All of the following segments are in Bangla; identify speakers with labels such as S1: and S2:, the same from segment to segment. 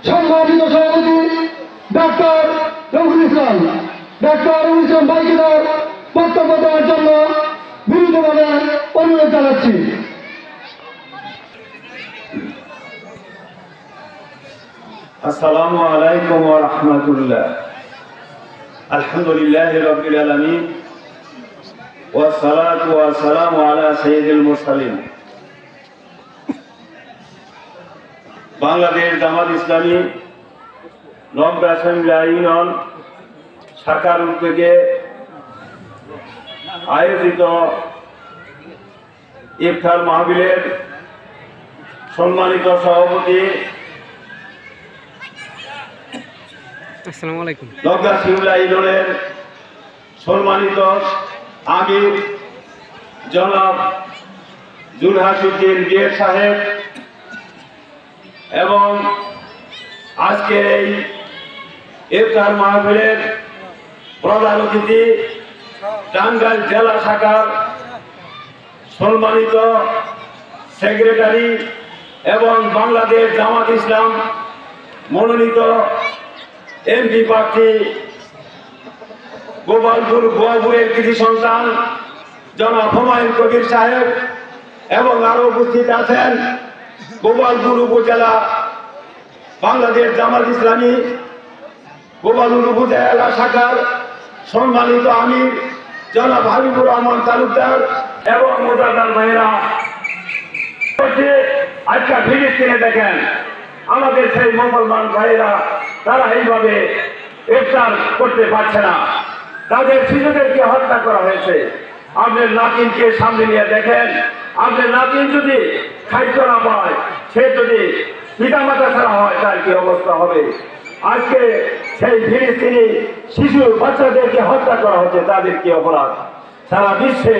S1: সম্মানিত সভাপতি ডাক্তার রফিকুল ইসলাম ভাইকে তার বক্তব্য দেওয়ার জন্য বিনীতভাবে অনুরোধ জানাচ্ছি।
S2: আসসালামু আলাইকুম ওয়া রাহমাতুল্লাহ। আলহামদুলিল্লাহি রাব্বিল আলামিন ওয়াস সালাতু ওয়াস সালামু আলা সাইয়্যিদিল মুরসালিন। বাংলাদেশ জামাত ইসলামী নওগাঁ অ্যাসেম্বলি ইউনিয়ন শাখার উদ্যোগে আয়োজিত ইফতার মাহফিলের সম্মানিত সভাপতি নওগাঁ শিমলা ইউনিয়নের সম্মানিত আমির জনাব জুলহাসউদ্দিন বিএড সাহেব এবং আজকের এই ইফতার মাহফিলের প্রধান অতিথি টাঙ্গাইল জেলা শাখার সম্মানিত সেক্রেটারি এবং বাংলাদেশ জামাত ইসলাম মনোনীত এমপি প্রার্থী গোপালপুর গোয়াপুরের কৃষি সন্তান জনাব হুমায়ুন কবির সাহেব এবং আরো উপস্থিত আছেন গোপালপুর উপজেলা বাংলাদেশ জামাত ইসলামী গোপালপুর উপজেলা শাখার সম্মানিত আমির জনাব হাবিবুর রহমান তালুকদার এবং মোজাদার ভাইরা। আজকে ফিলিস্তিনে দেখেন আমাদের সেই মুসলমান ভাইরা তারা এইভাবে ইফতার করতে পারছে না, তাদের শিশুদেরকে হত্যা করা হয়েছে। আপনার নাতিনকে সামনে নিয়ে দেখেন, আপনার নাতিন যদি খাদ্য না পায়, সে যদি পিতামাতা ছাড়া হয়, তার কি অবস্থা হবে? আজকে সেই ফিলিস্তিনি শিশু বাচ্চাদেরকে হত্যা করা হচ্ছে, তাদের কি অপরাধ? সারা বিশ্বে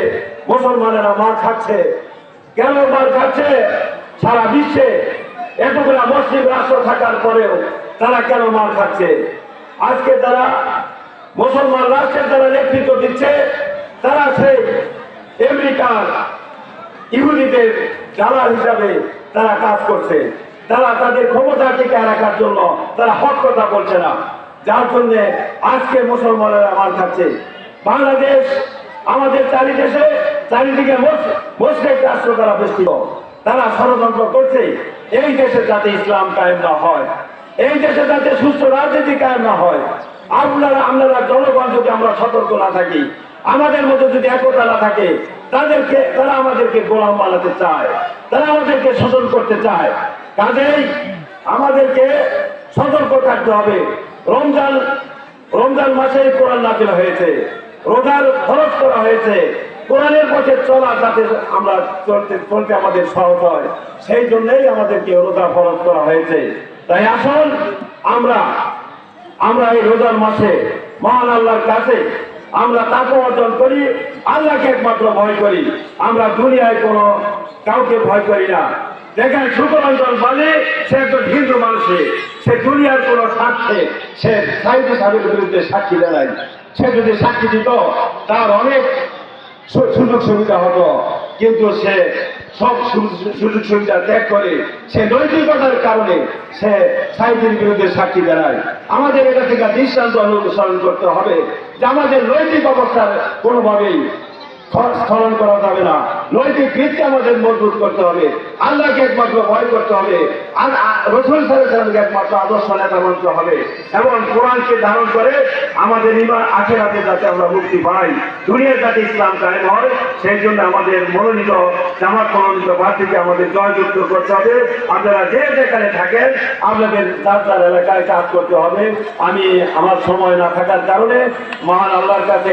S2: মুসলমানেরা মার খাচ্ছে। কেন মার খাচ্ছে? সারা বিশ্বে এতগুলো মুসলিম রাষ্ট্র থাকার পরেও তারা কেন মার খাচ্ছে? আজকে তারা মুসলমান রাষ্ট্রের যারা নেতৃত্ব দিচ্ছে, তারা সেই আমেরিকার ইহুদিদের দালাল হিসাবে তারা কাজ করছে। তারা তাদের ক্ষমতা টিকে রাখার জন্য তারা হক কথা বলছে না, যার জন্য আজকে মুসলমানেরা মার খাচ্ছে। বাংলাদেশ আমাদের চারিদিকে মুসলিম রাষ্ট্র দ্বারা বেষ্টিত। তারা ষড়যন্ত্র করছে এই দেশে যাতে ইসলাম কায়েম না হয়, এই দেশে যাতে সুস্থ রাজনীতি কায়েম না হয়। আমরা জনগণ যদি আমরা সতর্ক না থাকি, আমাদের মধ্যে যদি একতা না থাকে, তারা আমাদেরকে গোলাম বানাতে চায়, তারা আমাদেরকে শোষণ করতে চায়। কাজেই আমাদেরকে সতর্ক থাকতে হবে। রমজান মাসে কোরআন নাযিল হয়েছে, রোজার ফরজ করা হয়েছে। কোরআনের পথে চলা যাতে আমরা চলতে আমাদের সহজ হয়, সেই জন্যই আমাদেরকে রোজা ফরজ করা হয়েছে। তাই আসুন আমরা এই রোজার মাসে মহান আল্লাহর কাছে আমরা তাকে অর্জন করি, আল্লাহকে একমাত্র ভয় করি। আমরা দুনিয়ায় কোনো কাউকে ভয় করি না। দেখেন সুকরঞ্জন বলে সে একজন হিন্দু মানুষে, সে দুনিয়ার কোনো স্বার্থে সে সাইদুল সাহেবের বিরুদ্ধে সাক্ষী দেয়। সে যদি সাক্ষী দিত তার অনেক সুযোগ সুবিধা হতো, কিন্তু সে সব সুযোগ সুবিধা ত্যাগ করে সে নৈতিকতার কারণে সে সাইদের বিরুদ্ধে সাক্ষী দাঁড়ায়। আমাদের এটা থেকে দৃষ্টান্ত অনুসরণ করতে হবে যে আমাদের নৈতিক অবস্থার কোনোভাবেই স্খলন করা যাবে না। নৈতিক ভিত্তি আমাদের মজবুত করতে হবে, আল্লাহকে একমাত্র ভয় করতে হবে, আর রাসূল সাল্লাল্লাহু আলাইহি ওয়াসাল্লামকে একমাত্র আদর্শ নেতা মানতে হবে এবং কোরআনকে ধারণ করে আমাদের ঈমান আখিরাতে যাতে আমরা মুক্তি পাই, দুনিয়ার যাতে ইসলাম কায়েম হয়, সেই জন্য আমাদের জামাত মনোনীত প্রার্থীকে আমাদের জয়যুক্ত করতে হবে। আপনারা যে যেখানে থাকেন আপনাদের যার এলাকায় কাজ করতে হবে। আমি আমার সময় না থাকার কারণে মহান আল্লাহর কাছে